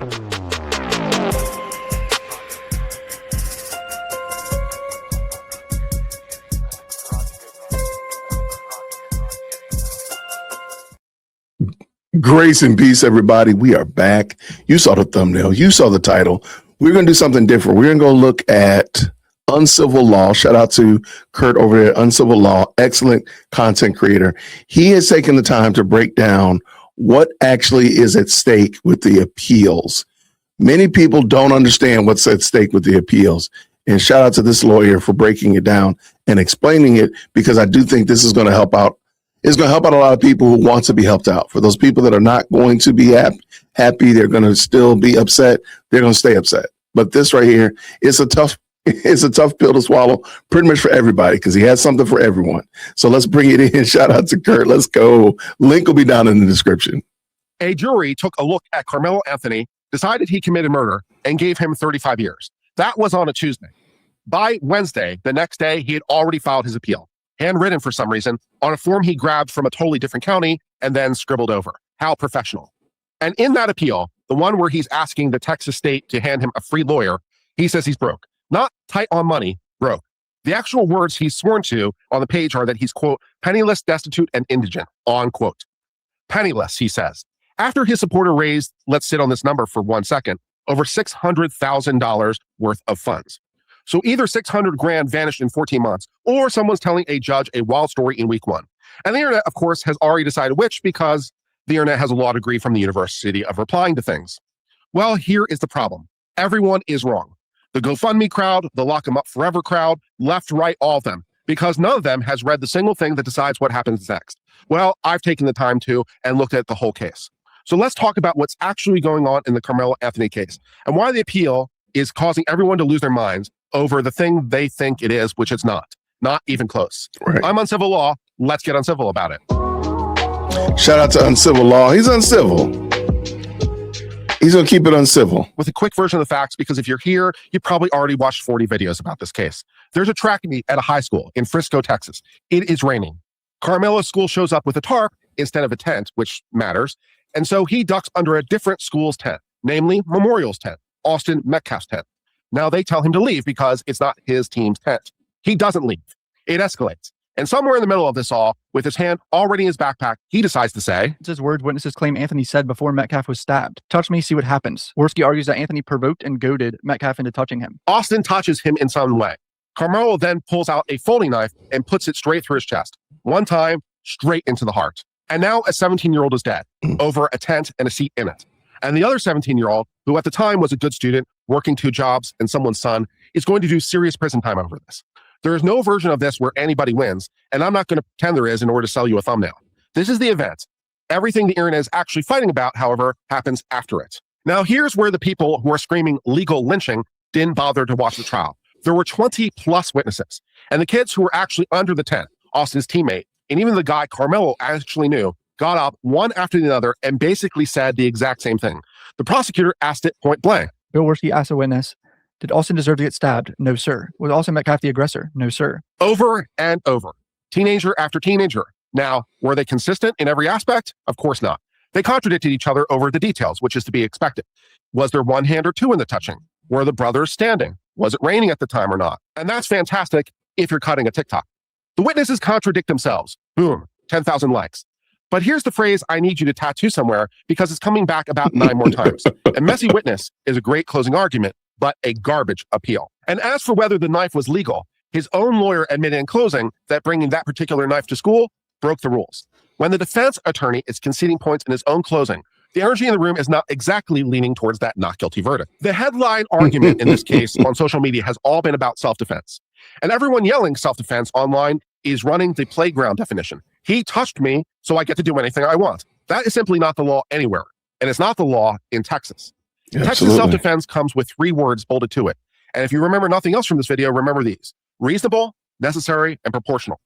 Grace and peace, everybody. We are back. You saw the thumbnail. You saw the title. We're going to do something different. We're going to go look at uncivil law. Shout out to Kurt over there, Uncivil Law, excellent content creator. He has taken the time to break down what actually is at stake with the appeals. Many people don't understand what's at stake with the appeals. And shout out to this lawyer for breaking it down and explaining it, because I do think this is going to help out. It's going to help out a lot of people who want to be helped out. For those people that are not going to be happy, they're going to still be upset. They're going to stay upset. But this right here, it's a tough pill to swallow, pretty much for everybody, because he has something for everyone. So let's bring it in. Shout out to Kurt. Let's go. Link will be down in the description. A jury took a look at Karmelo Anthony, decided he committed murder, and gave him 35 years. That was on a Tuesday. By Wednesday, the next day, he had already filed his appeal, handwritten for some reason, on a form he grabbed from a totally different county and then scribbled over. How professional. And in that appeal, the one where he's asking the Texas state to hand him a free lawyer, he says he's broke. Not tight on money, broke. The actual words he's sworn to on the page are that he's, quote, penniless, destitute, and indigent, unquote. Penniless, he says. After his supporter raised, let's sit on this number for 1 second, over $600,000 worth of funds. So either 600 grand vanished in 14 months, or someone's telling a judge a wild story in week 1. And the internet, of course, has already decided which, because the internet has a law degree from the University of replying to things. Well, here is the problem. Everyone is wrong. The GoFundMe crowd, the lock 'em up forever crowd, left, right, all of them, because none of them has read the single thing that decides what happens next. Well, I've taken the time to and looked at the whole case. So let's talk about what's actually going on in the Karmelo Anthony case and why the appeal is causing everyone to lose their minds over the thing they think it is, which it's not. Not even close. Right. I'm Uncivil Law. Let's get uncivil about it. Shout out to Uncivil Law. He's uncivil. He's going to keep it uncivil. With a quick version of the facts, because if you're here, you probably already watched 40 videos about this case. There's a track meet at a high school in Frisco, Texas. It is raining. Karmelo's school shows up with a tarp instead of a tent, which matters. And so he ducks under a different school's tent, namely Memorial's tent, Austin Metcalf's tent. Now they tell him to leave because it's not his team's tent. He doesn't leave. It escalates. And somewhere in the middle of this all, with his hand already in his backpack, he decides to say, It's his words witnesses claim Anthony said before Metcalf was stabbed. Touch me, see what happens. Worski argues that Anthony provoked and goaded Metcalf into touching him. Austin touches him in some way. Karmelo then pulls out a folding knife and puts it straight through his chest. One time, straight into the heart. And now a 17-year-old is dead over a tent and a seat in it. And the other 17-year-old, who at the time was a good student, working 2 jobs and someone's son, is going to do serious prison time over this. There is no version of this where anybody wins, and I'm not going to pretend there is in order to sell you a thumbnail. This is the event. Everything the internet is actually fighting about, however, happens after it. Now, here's where the people who are screaming legal lynching didn't bother to watch the trial. There were 20 plus witnesses, and the kids who were actually under the tent, Austin's teammate, and even the guy Karmelo actually knew, got up one after the other and basically said the exact same thing. The prosecutor asked it point blank. Bill Worski asked a witness, did Austin deserve to get stabbed? No, sir. Was Austin Metcalf the aggressor? No, sir. Over and over. Teenager after teenager. Now, were they consistent in every aspect? Of course not. They contradicted each other over the details, which is to be expected. Was there one hand or two in the touching? Were the brothers standing? Was it raining at the time or not? And that's fantastic if you're cutting a TikTok. The witnesses contradict themselves. Boom, 10,000 likes. But here's the phrase I need you to tattoo somewhere, because it's coming back about 9 more times. A messy witness is a great closing argument, but a garbage appeal. And as for whether the knife was legal, his own lawyer admitted in closing that bringing that particular knife to school broke the rules. When the defense attorney is conceding points in his own closing, the energy in the room is not exactly leaning towards that not guilty verdict. The headline argument in this case on social media has all been about self-defense. And everyone yelling self-defense online is running the playground definition. He touched me, so I get to do anything I want. That is simply not the law anywhere. And it's not the law in Texas. Yeah, Texas self-defense comes with 3 words bolted to it. And if you remember nothing else from this video, remember these: reasonable, necessary, and proportional.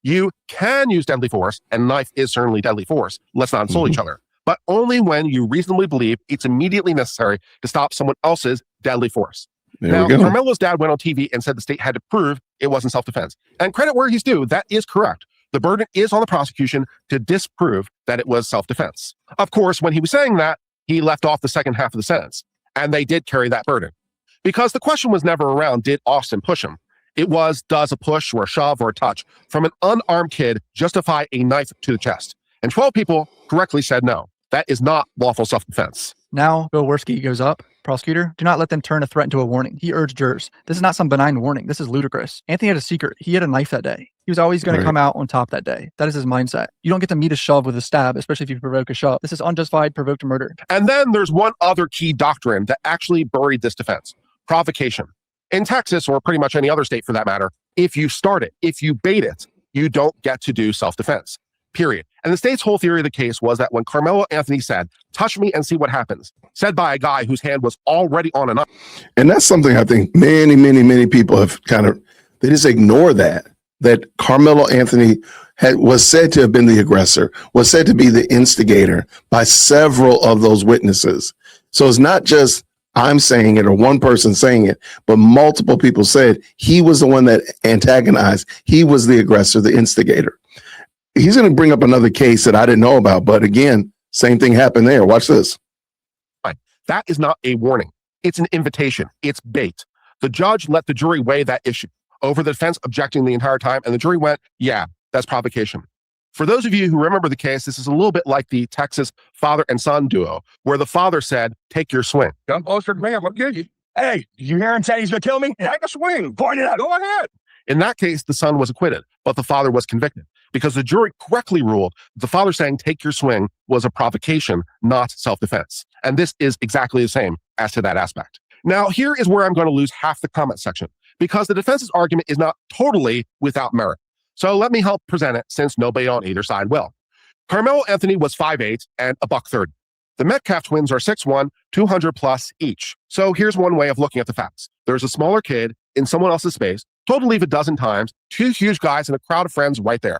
You can use deadly force, and knife is certainly deadly force. Let's not insult each other. But only when you reasonably believe it's immediately necessary to stop someone else's deadly force. Now, Karmelo's dad went on TV and said the state had to prove it wasn't self-defense. And credit where he's due, that is correct. The burden is on the prosecution to disprove that it was self-defense. Of course, when he was saying that, he left off the second half of the sentence. And they did carry that burden. Because the question was never around, did Austin push him? It was, does a push or a shove or a touch from an unarmed kid justify a knife to the chest? And 12 people correctly said no. That is not lawful self-defense. Now, Bill Worski goes up. Prosecutor, do not let them turn a threat into a warning. He urged jurors. This is not some benign warning. This is ludicrous. Anthony had a secret. He had a knife that day. He was always going to come out on top that day. That is his mindset. You don't get to meet a shove with a stab, especially if you provoke a shove. This is unjustified provoked murder. And then there's one other key doctrine that actually buried this defense: provocation. In Texas, or pretty much any other state for that matter, if you start it, if you bait it, you don't get to do self-defense. Period. And the state's whole theory of the case was that when Karmelo Anthony said, "Touch me and see what happens," said by a guy whose hand was already on a knife. And that's something I think many people have they just ignore that Karmelo Anthony was said to have been the aggressor, was said to be the instigator by several of those witnesses. So it's not just I'm saying it or one person saying it, but multiple people said he was the one that antagonized. He was the aggressor, the instigator. He's going to bring up another case that I didn't know about, but again, same thing happened there. Watch this. That is not a warning. It's an invitation. It's bait. The judge let the jury weigh that issue over the defense objecting the entire time, and the jury went, yeah, that's provocation. For those of you who remember the case, this is a little bit like the Texas father and son duo, where the father said, "Take your swing." Come closer to me, I'm gonna kill you. Hey, did you hear him say he's gonna kill me? Take a swing. Point it out. Go ahead. In that case, the son was acquitted, but the father was convicted because the jury correctly ruled the father saying "take your swing" was a provocation, not self-defense. And this is exactly the same as to that aspect. Now, here is where I'm going to lose half the comment section because the defense's argument is not totally without merit. So let me help present it since nobody on either side will. Karmelo Anthony was 5'8" and a $130. The Metcalf twins are 6'1", 200 plus each. So here's one way of looking at the facts. There's a smaller kid in someone else's space, told to leave a dozen times, two huge guys and a crowd of friends right there.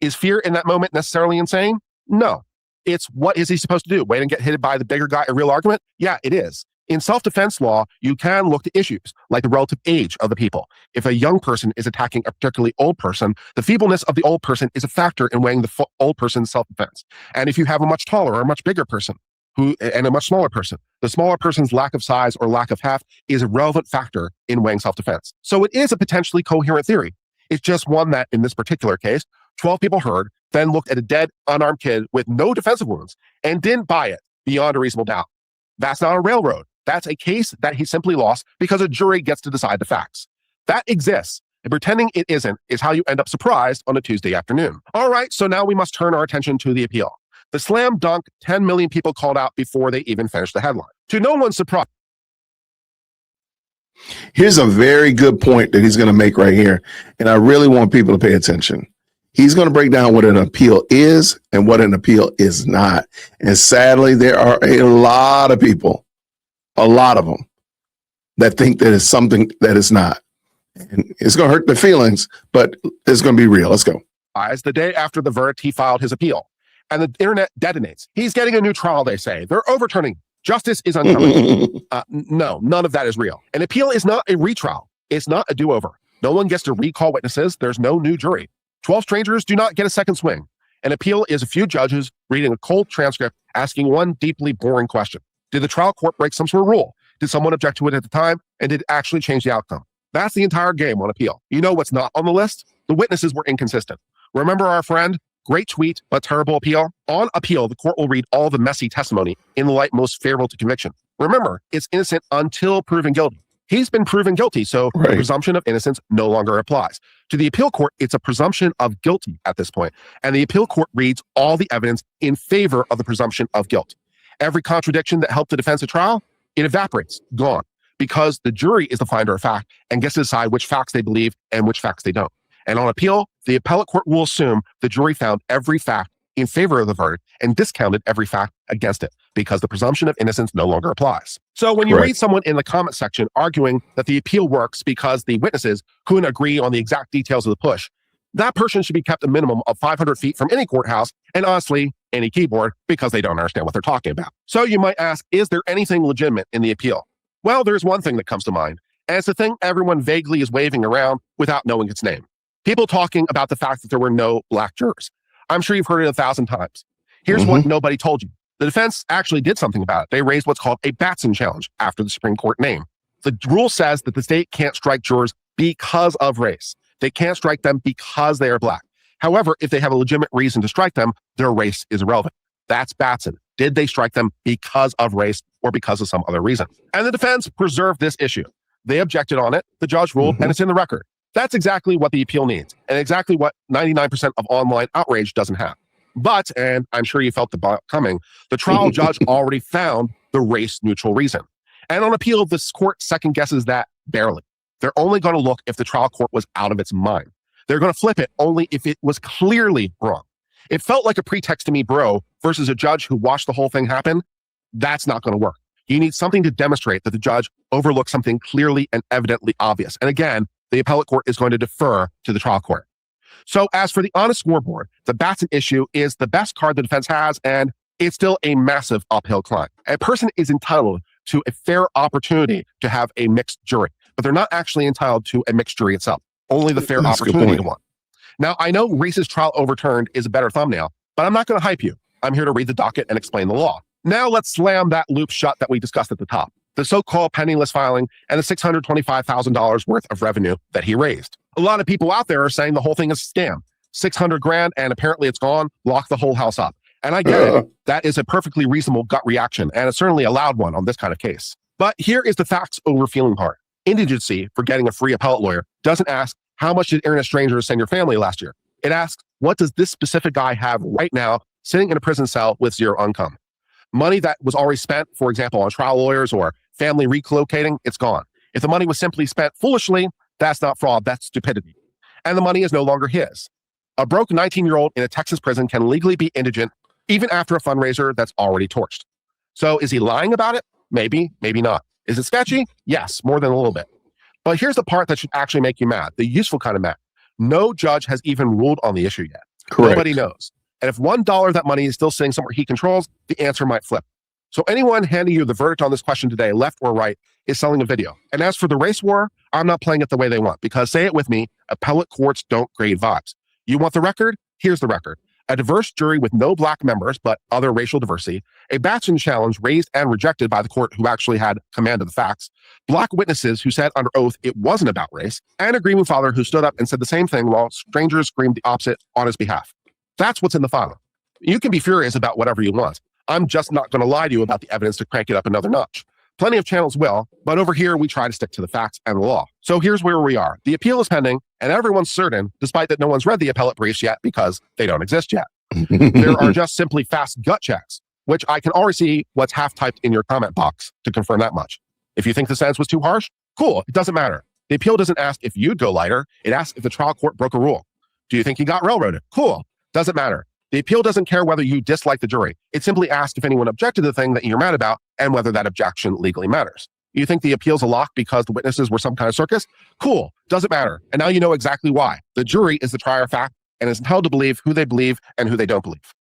Is fear in that moment necessarily insane? No. It's what is he supposed to do? Wait and get hit by the bigger guy, a real argument? Yeah, it is. In self-defense law, you can look to issues like the relative age of the people. If a young person is attacking a particularly old person, the feebleness of the old person is a factor in weighing the old person's self-defense. And if you have a much taller or a much bigger person and a much smaller person, the smaller person's lack of size or lack of heft is a relevant factor in weighing self-defense. So it is a potentially coherent theory. It's just one that, in this particular case, 12 people heard, then looked at a dead, unarmed kid with no defensive wounds and didn't buy it beyond a reasonable doubt. That's not a railroad. That's a case that he simply lost because a jury gets to decide the facts. That exists, and pretending it isn't is how you end up surprised on a Tuesday afternoon. All right, so now we must turn our attention to the appeal. The slam dunk 10 million people called out before they even finished the headline. To no one's surprise. Here's a very good point that he's going to make right here, and I really want people to pay attention. He's going to break down what an appeal is and what an appeal is not. And sadly, there are a lot of people, a lot of them, that think that it's something that is not. And it's going to hurt their feelings, but it's going to be real. Let's go. The day after the verdict, he filed his appeal. And the internet detonates. He's getting a new trial, they say. They're overturning. Justice is uncoming. No, none of that is real. An appeal is not a retrial. It's not a do-over. No one gets to recall witnesses. There's no new jury. 12 strangers do not get a second swing. An appeal is a few judges reading a cold transcript, asking one deeply boring question. Did the trial court break some sort of rule? Did someone object to it at the time? And did it actually change the outcome? That's the entire game on appeal. You know what's not on the list? The witnesses were inconsistent. Remember our friend? Great tweet, but terrible appeal. On appeal, the court will read all the messy testimony in the light most favorable to conviction. Remember, it's innocent until proven guilty. He's been proven guilty, so the presumption of innocence no longer applies. To the appeal court, it's a presumption of guilty at this point, and the appeal court reads all the evidence in favor of the presumption of guilt. Every contradiction that helped the defense at trial, it evaporates, gone, because the jury is the finder of fact and gets to decide which facts they believe and which facts they don't. And on appeal, the appellate court will assume the jury found every fact in favor of the verdict and discounted every fact against it because the presumption of innocence no longer applies. So when you read someone in the comment section arguing that the appeal works because the witnesses couldn't agree on the exact details of the push, that person should be kept a minimum of 500 feet from any courthouse and honestly, any keyboard because they don't understand what they're talking about. So you might ask, is there anything legitimate in the appeal? Well, there's one thing that comes to mind, and it's the thing everyone vaguely is waving around without knowing its name. People talking about the fact that there were no black jurors. I'm sure you've heard it 1,000 times. Here's what nobody told you. The defense actually did something about it. They raised what's called a Batson challenge after the Supreme Court name. The rule says that the state can't strike jurors because of race. They can't strike them because they are black. However, if they have a legitimate reason to strike them, their race is irrelevant. That's Batson. Did they strike them because of race or because of some other reason? And the defense preserved this issue. They objected on it. The judge ruled, and it's in the record. That's exactly what the appeal needs, and exactly what 99% of online outrage doesn't have. But, and I'm sure you felt the bot coming, the trial judge already found the race-neutral reason. And on appeal, this court second-guesses that barely. They're only going to look if the trial court was out of its mind. They're going to flip it only if it was clearly wrong. It felt like a pretext to me, bro, versus a judge who watched the whole thing happen. That's not going to work. You need something to demonstrate that the judge overlooked something clearly and evidently obvious. And again, the appellate court is going to defer to the trial court. So as for the honest scoreboard, the Batson issue is the best card the defense has, and it's still a massive uphill climb. A person is entitled to a fair opportunity to have a mixed jury, but they're not actually entitled to a mixed jury itself. Only the fair opportunity to one. Now, I know Reese's trial overturned is a better thumbnail, but I'm not going to hype you. I'm here to read the docket and explain the law. Now let's slam that loop shut that we discussed at the top. The so-called penniless filing and the $625,000 worth of revenue that he raised. A lot of people out there are saying the whole thing is a scam. 600 grand and apparently it's gone, lock the whole house up. And I get it. That is a perfectly reasonable gut reaction, and it's certainly a loud one on this kind of case. But here is the facts over feeling part. Indigency, for getting a free appellate lawyer, doesn't ask, how much did internet strangers send your family last year? It asks, what does this specific guy have right now sitting in a prison cell with zero income? Money that was already spent, for example, on trial lawyers or family relocating, it's gone. If the money was simply spent foolishly, that's not fraud, that's stupidity. And the money is no longer his. A broke 19-year-old in a Texas prison can legally be indigent even after a fundraiser that's already torched. So is he lying about it? Maybe, maybe not. Is it sketchy? Yes, more than a little bit. But here's the part that should actually make you mad, the useful kind of mad. No judge has even ruled on the issue yet. Correct. Nobody knows. And if $1 of that money is still sitting somewhere he controls, the answer might flip. So anyone handing you the verdict on this question today, left or right, is selling a video. And as for the race war, I'm not playing it the way they want, because say it with me, appellate courts don't grade vibes. You want the record? Here's the record. A diverse jury with no black members, but other racial diversity, a Batson challenge raised and rejected by the court who actually had command of the facts, black witnesses who said under oath it wasn't about race, and a grieving father who stood up and said the same thing while strangers screamed the opposite on his behalf. That's what's in the file. You can be furious about whatever you want. I'm just not going to lie to you about the evidence to crank it up another notch. Plenty of channels will, but over here we try to stick to the facts and the law. So here's where we are. The appeal is pending, and everyone's certain, despite that no one's read the appellate briefs yet because they don't exist yet. There are just simply fast gut checks, which I can already see what's half typed in your comment box to confirm that much. If you think the sentence was too harsh, cool, it doesn't matter. The appeal doesn't ask if you'd go lighter, it asks if the trial court broke a rule. Do you think he got railroaded? Cool, doesn't matter. The appeal doesn't care whether you dislike the jury. It simply asks if anyone objected to the thing that you're mad about and whether that objection legally matters. You think the appeal's a lock because the witnesses were some kind of circus? Cool, doesn't matter. And now you know exactly why. The jury is the trier of fact and is entitled to believe who they believe and who they don't believe.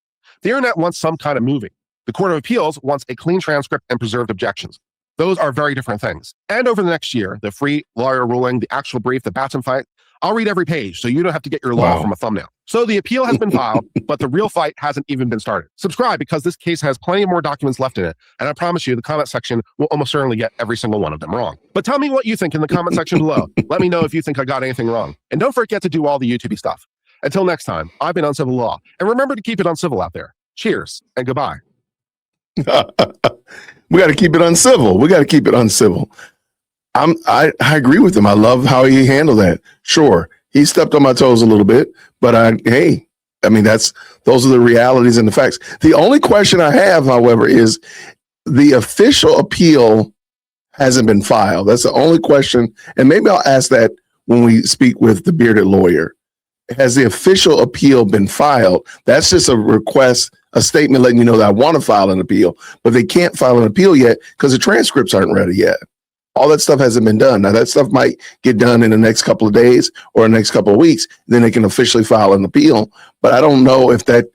The internet wants some kind of movie. The Court of Appeals wants a clean transcript and preserved objections. Those are very different things. And over the next year, the free lawyer ruling, the actual brief, the Batson fight, I'll read every page so you don't have to get your law from a thumbnail. So the appeal has been filed, but the real fight hasn't even been started. Subscribe because this case has plenty more documents left in it. And I promise you the comment section will almost certainly get every single one of them wrong. But tell me what you think in the comment section below. Let me know if you think I got anything wrong. And don't forget to do all the YouTube stuff. Until next time, I've been Uncivil Law. And remember to keep it uncivil out there. Cheers and goodbye. We got to keep it uncivil. We got to keep it uncivil. I agree with him. I love how he handled that. Sure, he stepped on my toes a little bit, but those are the realities and the facts. The only question I have, however, is the official appeal hasn't been filed. That's the only question. And maybe I'll ask that when we speak with the bearded lawyer. Has the official appeal been filed? That's just a request, a statement letting you know that I want to file an appeal, but they can't file an appeal yet because the transcripts aren't ready yet. All that stuff hasn't been done. Now that stuff might get done in the next couple of days or the next couple of weeks. Then they can officially file an appeal. But I don't know if there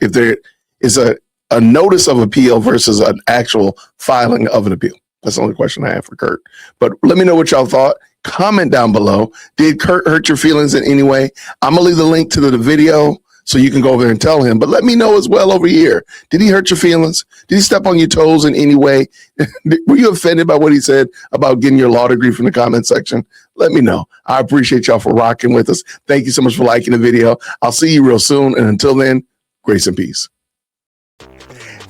is a notice of appeal versus an actual filing of an appeal. That's the only question I have for Kurt. But let me know what y'all thought. Comment down below. Did Kurt hurt your feelings in any way? I'm gonna leave the link to the video so you can go over there and tell him. But let me know as well over here. Did he hurt your feelings? Did he step on your toes in any way? Were you offended by what he said about getting your law degree from the comment section? Let me know. I appreciate y'all for rocking with us. Thank you so much for liking the video. I'll see you real soon. And until then, grace and peace.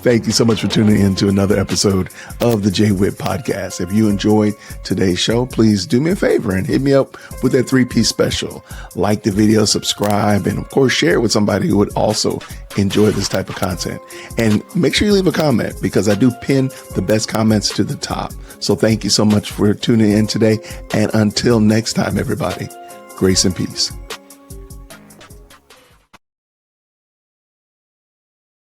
Thank you so much for tuning in to another episode of the Jay Witt Podcast. If you enjoyed today's show, please do me a favor and hit me up with that 3-piece special. Like the video, subscribe, and of course, share it with somebody who would also enjoy this type of content. And make sure you leave a comment because I do pin the best comments to the top. So thank you so much for tuning in today. And until next time, everybody, grace and peace.